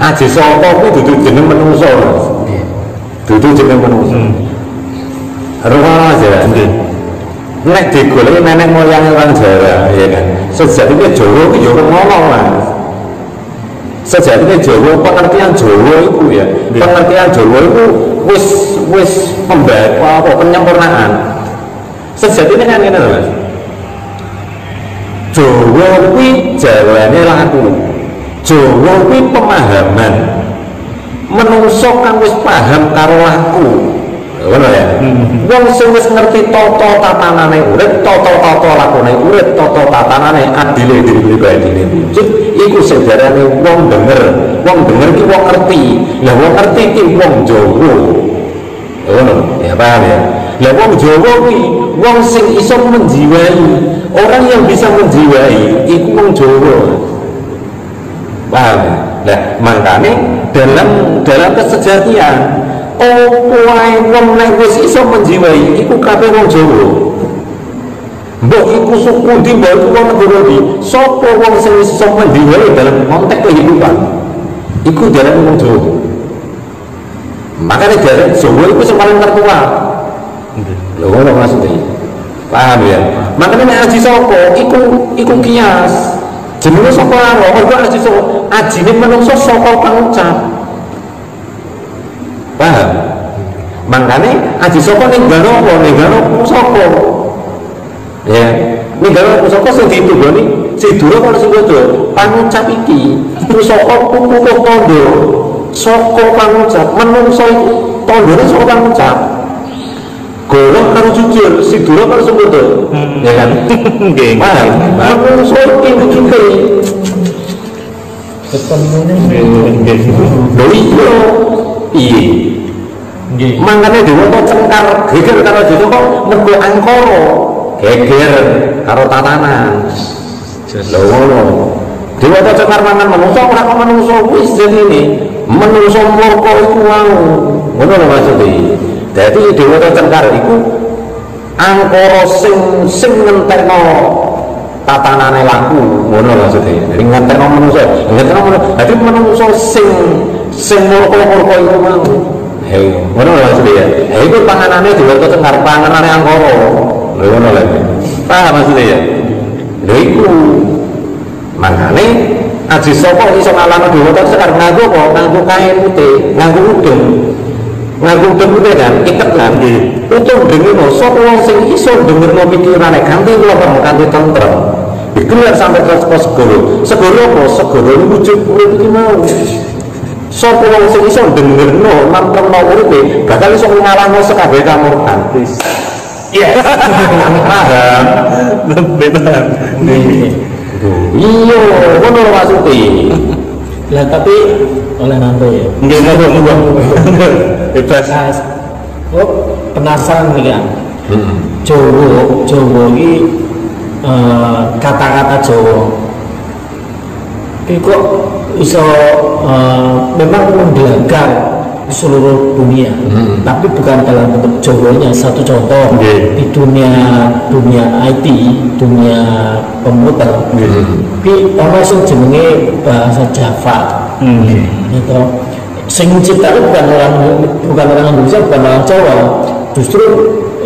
Aji Soko kuwi dudu jeneng menungso. Dudu jeneng menungso. Rumah aja. Nek digoleki nenek moyang orang Jawa, ya kan. Sejatinya Jawa itu ya ngono lah. Sejatinya Jawa, pengertian Jawa itu ya. Pengertian Jawa itu wis penyempurnaan. Sejatinya kan ngene lho, Mas. Jawa kuwi jawane laku. Jawa kuwi pemahaman. Menungso kang wis paham karo laku. Ngono ya. Wong sing wis ngerti tata tatanane urip, tata lakone urip, tata tatanane adile diri pribadine wujud, iku sing diarani wong denger. Wong denger ki wong ngerti. Lah wong ngerti ki wong Jawa. Ngono, ya paham ya. Lah wong Jawa kuwi wong sing iso menjiwai. Orang yang bisa menjiwai iku wong Jawa. Paham? Nah, makanya dalam kesejatian wae wong nek wis iso menjiwai iku kabeh wong Jawa. Mbok iku suku ndi, mbok iku wong negara ndi, sapa wong sing iso menjiwai dalam konteks kehidupan iku diarani wong Jawa. Makanya dari Jawa itu yang paling tertua. Lho ngono maksudnya. Paham ya? Makanya nek Aji Soko iku kias. Jenenge saka loro, mergo Aji Soko ajine menungso saka pangucap. Paham? Makanya Aji Soko ning garo apa? Ning garo pusaka. Ya, ning garo pusaka sing ditugoni Sidura karo sing bodho, pangucap iki. Pusaka kuku tondo. Saka pangucap, menungso iku tandane saka pangucap. Golong karo jujur, Sidura karo sing bodho. Ya kan? Nggih. Paham? Menungso iki iki. Ketemune nggih. Lho iya. Iya. Nggih. Mangkane Dewata Cengkar geger karo Joko kok mergo angkara. Geger karo tatanan. Lho ngono. Dewata Cengkar mangan menungso ora kok menungso wis jenenge. Menungso murka iku mau. Ngono lho maksudé. Dadi Dewata Cengkar iku angkara sing ngentekno tatanane laku, ngono maksudé. Jadi ngentekno menungso. Dadi menungso sing murka-murka iku mau. Ngono lho maksudé ya. Iku panganane Dewata Cengkar, panganane angkara. Lho ngono lho. Paham maksudé ya? Lho iku. Makane Aji Soko iso ngalahno Dewata Cengkar nganggo apa? Nganggo kain putih, nganggo udeng. Nganggo udeng putih kan, iket kan. Utuh dengono sapa wong sing iso dengerno pikirane kanthi lopeng kanthi tentrem. Iku lek sampe ke segoro. Segoro apa? Segoro wujud urip iki mau. Sapa wong sing iso dengerno nampremno uripe bakal iso ngalahno sekabeh kamurkan. Iya. Paham. Benar. Iya, ngono maksudnya. Lah tapi oleh nanti ya. Nggih, ngono. Bebas. Oh, penasaran nih kan. Jawa ini kata-kata Jawa. Ini kok bisa memang menggelagar seluruh dunia, tapi bukan dalam bentuk Jawanya. Satu contoh di dunia IT, dunia komputer, tapi orang sing jenenge bahasa Java, gitu. Sing ciptaan bukan orang Indonesia, bukan orang Jawa, justru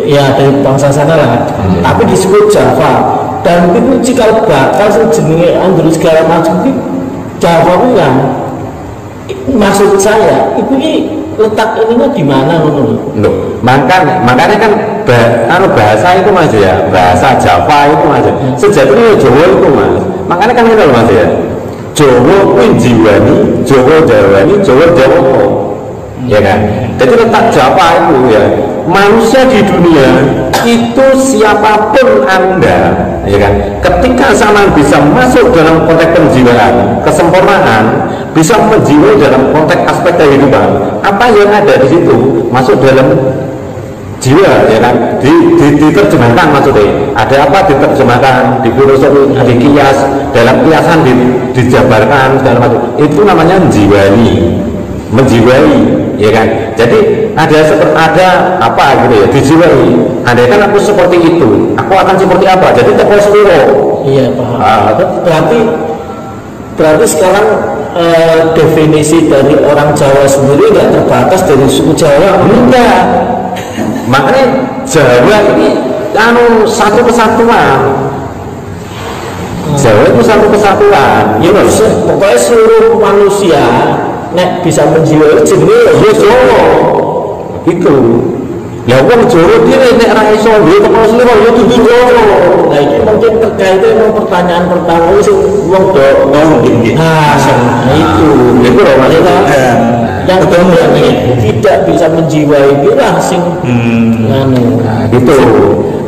ya dari bangsa sana lah, tapi disebut Java. Dan itu jika bakal sing jenenge Android segala macam itu Java kan. Maksud saya itu letak ininya di mana loh? Makanya kan bahasa itu Mas ya, bahasa Java itu Mas. Sejatinya Jawa itu Mas. Makanya kan itu Mas ya. Jawa kuwi jiwani, Jawa Jawani, Jawa Jawa. Ya kan? Jadi letak Java itu ya. Manusia di dunia itu siapapun Anda, ya kan? Ketika sama bisa masuk dalam konteks penjiwaan, kesempurnaan, bisa menjiwai dalam konteks aspek kehidupan, apa yang ada di situ masuk dalam jiwa, ya kan? Diterjemahkan maksudnya. Ada apa diterjemahkan, di filosofi, di kias, dalam kiasan dijabarkan segala macam. Itu namanya menjiwai, ya kan? Jadi ada apa gitu ya, dijiwai. Andai kan aku seperti itu, aku akan seperti apa? Jadi teko seliro. Iya paham. Berarti sekarang definisi dari orang Jawa sendiri nggak terbatas dari suku Jawa, enggak. Makanya Jawa ini satu kesatuan. Jawa itu satu kesatuan. Ya pokoknya seluruh manusia nek bisa menjiwai jenenge ya Jawa. Itu. Ya wong Jawa dhewe nek ra iso duwe teko sliro ya dudu Jawa. Nah ini mungkin terkait dengan pertanyaan pertama sing wong do ngomong nggih. Nah itu loh maksudnya. Yang kedua tidak bisa menjiwai inilah sing anu. Nah, gitu.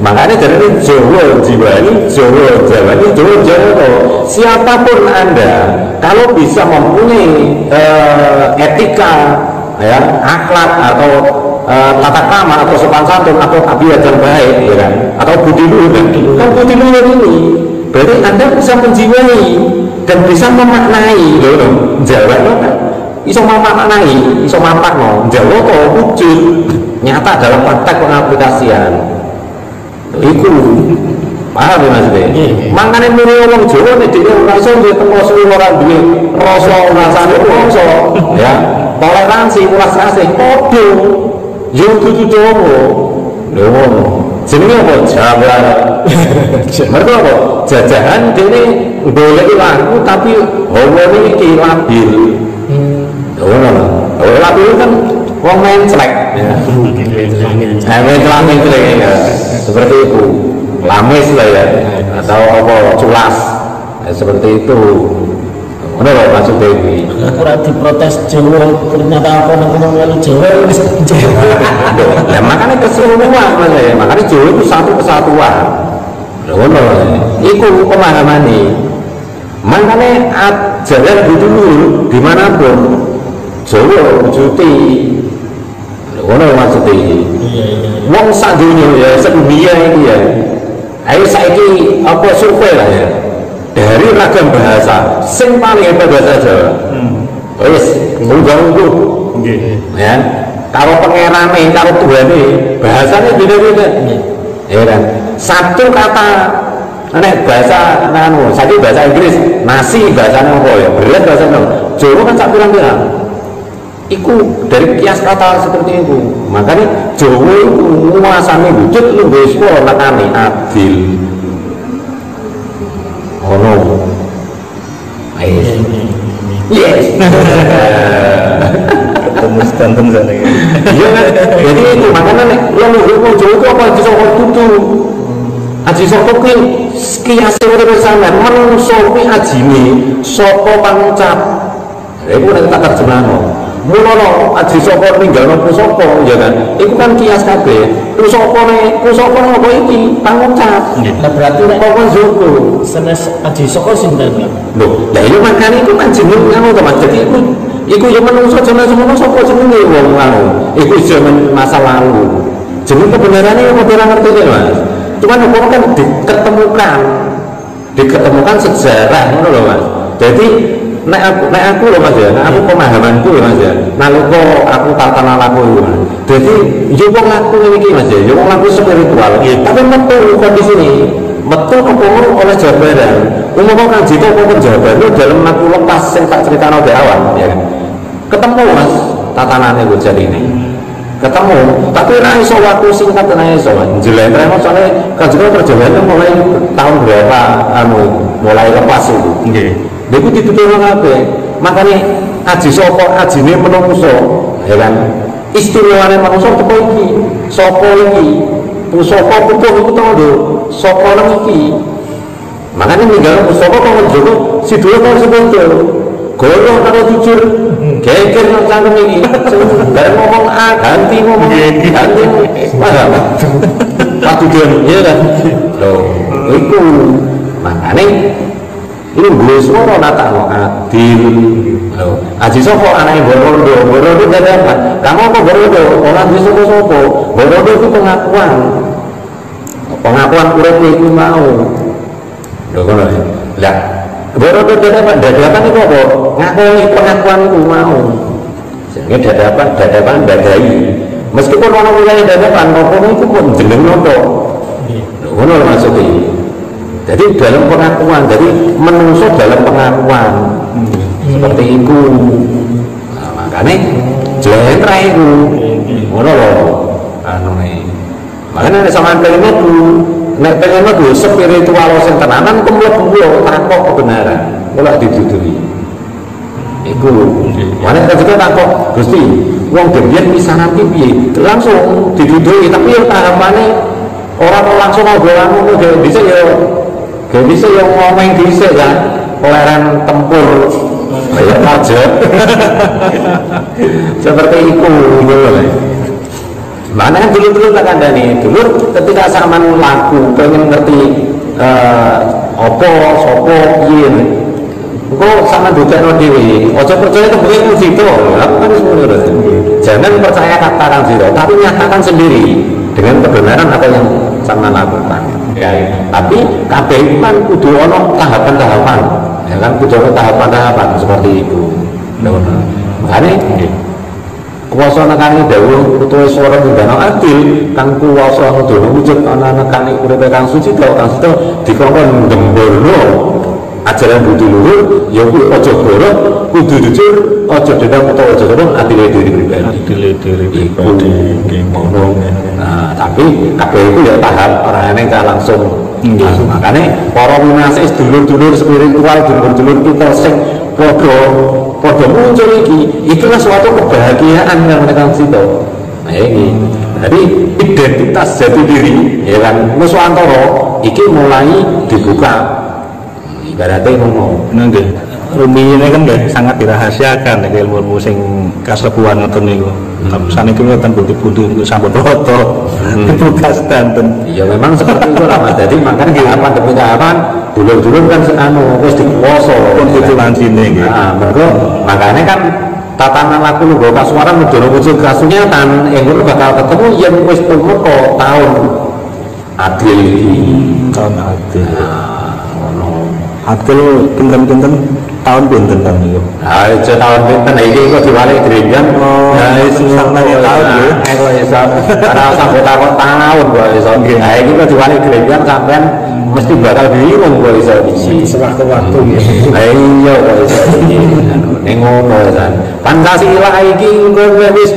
Makanya dari Jawa jiwani, Jawa jawani, Jawa Jawa. Siapapun Anda, kalau bisa mempunyai etika, ya, akhlak atau tata krama atau sopan santun atau tabiat yang baik, ya kan? Atau budi luhur, kan budi luhur ini berarti Anda bisa menjiwai dan bisa memaknai, loh, Jawa itu kan iso memaknai, iso mampakno, Jawa kok wujud nyata dalam praktek pengaplikasian. Iku paham ya Mas Be? Makanya menurut orang Jawa nih dia ora iso duwe teko suwi ora duwe rasa rasane bangsa, ya. Toleransi ulas asih padha. Yo kudu Jawa. Lho ngono. Jenenge apa? Jawa. Mergo apa? Jajahan dene golek laku tapi hawane iki labil. Ngono. Labil kan wong main celek ya. Main celek ya. Seperti itu. Lamis lah ya. Atau apa culas. Ya, seperti itu. Ono lho maksudnya iki. Ora diprotes Jawa ternyata apa nang ngomong Jawa wis Jawa. Lah makane keseluruhan Mas ya. Makane Jawa itu satu kesatuan. Lho ngono. Iku pemahamane. Makane ajaran dulu dimanapun Jawa wujude. Lho ngono maksudnya. Wong sak dunya ya sedunia iki ya. Ayo saiki apa survei lah ya. Dari ragam bahasa, sing paling hebat bahasa Jawa. Wis, unggah-ungguh. Nggih. Ya. Karo pangerane, karo Tuhane, bahasane beda-beda. Ya kan. Satu kata nek bahasa saiki bahasa Inggris, nasi bahasane apa ya? Berat bahasane. Jawa kan sak pirang-pirang. Iku dari kias kata seperti itu. Makanya Jawa itu nguasane wujud lu wis kok nekane adil. Oh no. Yes. Ketemu sedanten sana ya. Iya kan? Jadi itu makanya nek lo ngomong Jawa itu apa aji saka tutu. Aji saka kuwi kiase urip sampean menungso kuwi ajine saka pangucap. Iku nek tak terjemahno. Mulono aji saka ninggalno pusaka ya kan. Iku kan kias kabeh. Pusaka apa iki pangucap. Nah berarti nek kok njogo senes aji saka sinten lho. Lho, lah iya makane itu kan jeneng ngono to Mas. Jadi iku ya menungso jaman semono sapa jenenge wong ngono. Iku jaman masa lalu. Jeneng kebenarannya apa ora ngerti ya Mas. Cuman apa kan diketemukan sejarah ngono lho Mas. Jadi nek aku lho Mas ya, aku pemahamanku lho Mas ya. Nalika aku tatana laku iki Mas. Jadi yo wong laku iki Mas ya, yo wong laku spiritual. Tapi metu kondisi ini, metu kepungkur oleh jabaran. Umumnya kan jika kepungkur jabaran itu dalam laku lepas yang tak ceritakan di awal ya kan. Ketemu Mas tatanannya gue jadi ini. Ketemu, tapi ra iso waktu singkat tenan iso Mas. Njlentreho soalnya kan juga perjalanan mulai tahun berapa mulai lepas itu. Nggih. Lha iku ditutur kabeh. Makane aji sapa ajine menungso, ya kan. Istimewane manungsa teko iki. Sapa iki? Pusaka pupuh iku to lho. Sapa nang iki? Makane ninggal pusaka kok njogo sidul kok sebentul. Goro karo jujur. Geger nang cangkem iki. Bareng ngomong ganti ngomong ganti. Paham? Patudan ya kan. Lho, iku makane lu gue suara nata lo adil. Lo aji sopo anaknya Borondo dadakan. Kamu apa Borondo? Orang di sopo. Borondo itu pengakuan urip itu mau. Lo kan lah. Borondo dadakan itu apa? Ngakui pengakuan itu mau. Jadi dadakan dadai. Meskipun orang wilayah dadakan, ngomong itu pun jeneng nopo. Lo kan maksudnya. Jadi dalam pengakuan, jadi menungso dalam pengakuan. seperti itu. Nah, makanya jlentreh iku ngono lho anune. Makanya sampean pengen metu spiritual sing tenanan kemlebu takok kebenaran ora diduduri. Iku mana kan juga takok Gusti wong dembian pisanan ki piye langsung diduduri tapi yo tahamane ora langsung ngobrol ngono bisa yo bisa yo ngomong dhisik kan leren tempur ya aja seperti itu boleh. Mana dulu tak ada nih dulu ketika sampean laku pengen ngerti apa sopo piye kok sama dukane dhewe aja percaya kebenaran situ aku kan semono jangan percaya kata Kang Sito tapi nyatakan sendiri dengan kebenaran apa yang sampean lakukan ya tapi kabeh itu kan kudu ono tahapan-tahapan ya kan kudu ono tahapan-tahapan seperti itu makanya kuwasa nekani dawuh utawa swara ndana adil kang kuwasa ngedono wujud ana nekani uripe Kang Sucito dikongkon ndembolno ajaran budi luhur ya kuwi aja borok kudu jujur aja dendam utawa aja sombong adile diri pribadi ngono. Nah tapi kabeh iku ya tahap orane kan langsung makane para winasih dulur-dulur spiritual dulur-dulur kita sing padha muncul iki kan suatu kebahagiaan yang mereka Sito. Nah ini jadi identitas jati diri ya kan Nuswantara iki mulai dibuka ibaratnya ngomong nggih rumine kan nggih sangat dirahasiakan nek ilmu sing kasepuhan ngoten niku. Saniki ngoten bukti-bukti niku sampun rata dibuka sedanten. Ya memang seperti itu lah Mas. Jadi makanya di apa demi kapan dulur-dulur kan anu wis dikuwasa pun titulansine nggih. Nah, mergo makanya kan tatanan laku lho kasuaran udah wujud kasunyatan yang bakal ketemu yang wis tumeka tahun adil tahun adil. Adil pinten-pinten tahun pinten kan niku. Ha iso tahun pinten iki kok diwalik drengan. Nah iso sampe tahun nggih. Kok iso ora sampe tahun kok iso nggih. Ha iki kok diwalik drengan sampean mesti bakal bingung kok iso iki. Sewaktu-waktu nggih. Ha iya kok iso iki. Ning ngono kan. Pancasila iki engko wis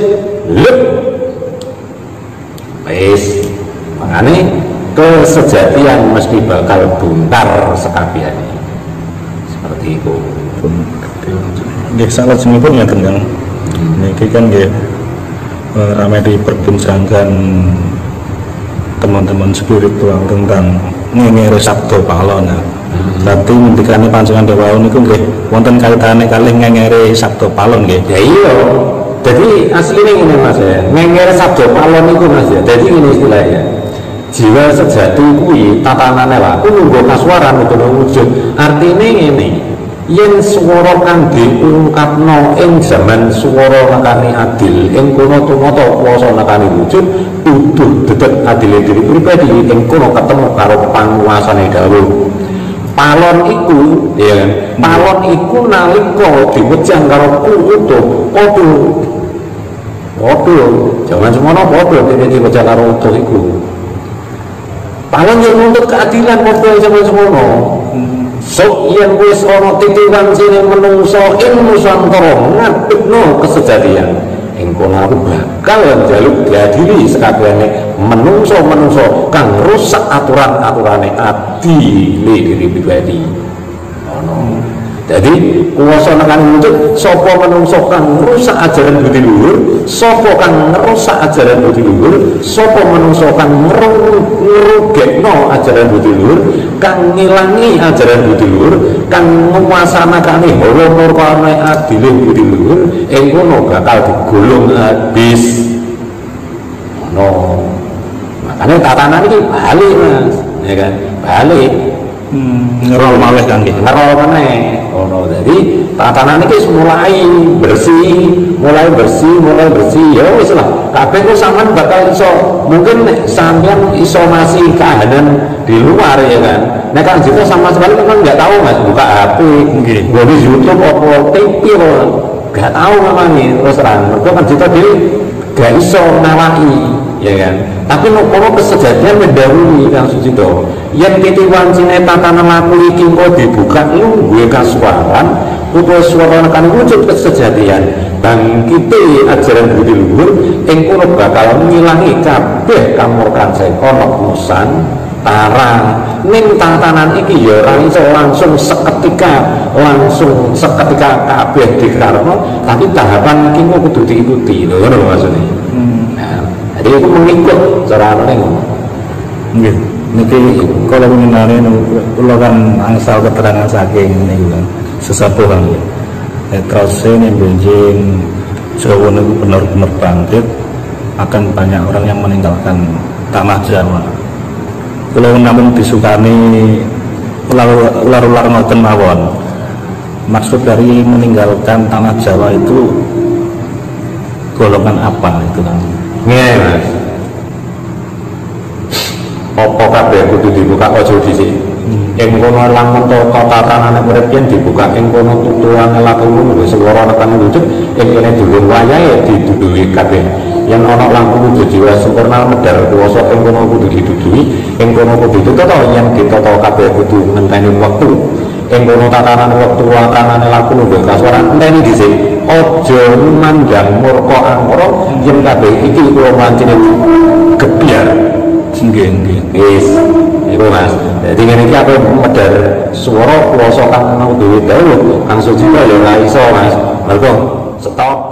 lep. Wis makane kesejatian mesti bakal bongkar sekabehane. Seperti itu. Nggih salajengipun ngaten Kang. Niki kan nggih ramai diperbincangkan teman-teman spiritual tentang ngengere sabda palon. Berarti ngendikane panjenengan Dewa niku nggih wonten kaitane kalih ngengere sabda palon nggih. Ya iya. Jadi asline ngene Mas ya. Ngengere sabda palon niku Mas ya. Jadi ngene istilahnya. Jiwa sejati kuwi tatanane laku nggo kasuaran utawa wujud. Artine ngene. Yen swara kang diungkapno ing zaman swara nekani adil, ing kono tumata kuwasa nekani wujud, utuh dedek adile diri pribadi ing kono ketemu karo panguwasane dawuh. Palon iku, ya kan? Palon iku nalika diwejang karo utuh, padha. Jangan semono padha diwejang karo utuh iku. Palon yang nuntut keadilan padha zaman semono. Sok yen wis ana titiwan sine menungso ing Nuswantara ngadepno kesejatian ing kono aku bakal njaluk diadili sekabehane menungso kang rusak aturan-aturane adile diri pribadi. Ono. Jadi kuwasa nekani wujud sapa menungso kang rusak ajaran budi luhur, sapa kang ngerusak ajaran budi luhur, sapa menungso kang ngrugekno ajaran budi luhur, kang ngilangi ajaran budi luhur, kang nguwasanakane hawa nurmane adile budi luhur, ing kono bakal digulung habis. Ono. Makane tatanan iki bali Mas, ya kan? Bali. Ngerol malih kan nggih. Ngerol meneh. Ono. Jadi tatanan iki mulai bersih. Ya wis lah. Kabeh ku sampean bakal iso mungkin sampean iso masih kahanan di luar ya kan. Nek kan kita sama sekali memang enggak tahu Mas buka HP, nggih. Nggo YouTube apa TV kok enggak tahu memang terus terang. Mergo kan kita dhewe gak iso nawaki, ya kan. Tapi nopo kesejatian mendahului Kang Sucito. Yang titi wancine tatanan laku iki kok dibuka lu gue kasuaran, utawa suara kan wujud kesejatian. Bangkite ajaran budi luhur ing kono bakal ngilangi kabeh kamurkan sekono Nusantara. Ning tatanan iki ya ora iso langsung seketika kabeh dikarepno, tapi tahapan iki kudu diikuti lho ngono maksudnya. Jadi itu mengikut cara ngono. Nggih. Niki kalau mengenai kula kan angsal keterangan saking niku kan sesepuhan. Terus ini benjing Jawa niku benar-benar bangkit, akan banyak orang yang meninggalkan tanah Jawa. Kalau namun disukani laru-laru ngoten mawon. Maksud dari meninggalkan tanah Jawa itu golongan apa itu kan? Nggih, Mas. Apa kabeh kudu dibuka aja dhisik. Ing kono lamun tatanane urip yen dibuka ing kono tutuane lakune wis swara tekan wujud ing kene dulur wayahe diduduhi kabeh. Yen ana langkung wujud jiwa sempurna medhar kuwasa ing kono kudu diduduhi, ing kono kudu ditata, yen ditata kabeh kudu ngenteni wektu. Ing kono tatanan wektu watanane lakune mbok kasuaran enteni dhisik. Aja mandang murka angkara yen kabeh iki kula wancine gebyar. Nggih. Wis, iku Mas. Dadi ngene iki apa medhar swara kuwasa kang ana duwe dawuh Kang Sucito ya ora iso Mas. Mergo stop